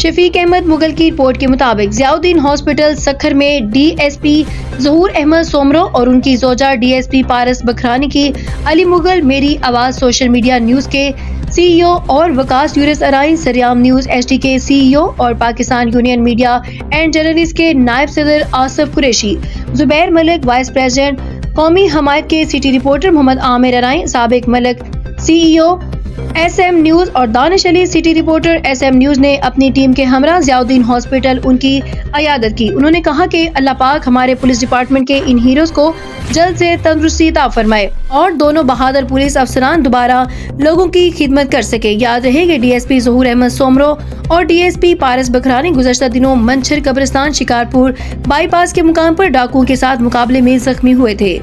شفیق احمد مغل کی رپورٹ کے مطابق ضیاءالدین ہاسپٹل سکھر میں ڈی ایس پی ظہور احمد سومرو اور ان کی زوجہ ڈی ایس پی پارس بکھرانی کی علی مغل میری آواز سوشل میڈیا نیوز کے سی ای او اور وکاس یورس ارائن سریام نیوز ایچ ڈی کے سی ای او اور Pakistan union media and journalist کے نائب صدر آصف قریشی، زبیر ملک وائس پریزیڈنٹ قومی حمایت کے سٹی رپورٹر محمد عامر ارائن، سابق Malik C E O S M news اور Danish Ali city reporter S M news نے اپنی ٹیم کے ہمراہ ضیاءالدین ہاسپٹل ان کی عیادت کی۔ انہوں نے کہا کہ اللہ پاک ہمارے پولیس ڈپارٹمنٹ کے ان ہیروز کو جلد سے تندرستی عطا فرمائے اور دونوں بہادر پولیس افسران دوبارہ لوگوں کی خدمت کر سکے۔ یاد رہے کہ ڈی ایس پی ظہور احمد سومرو اور ڈی ایس پی پارس بکھرانی گزشتہ دنوں منچھر قبرستان شکارپور بائی پاس کے مقام پر ڈاکوؤں کے ساتھ مقابلے میں زخمی ہوئے تھے۔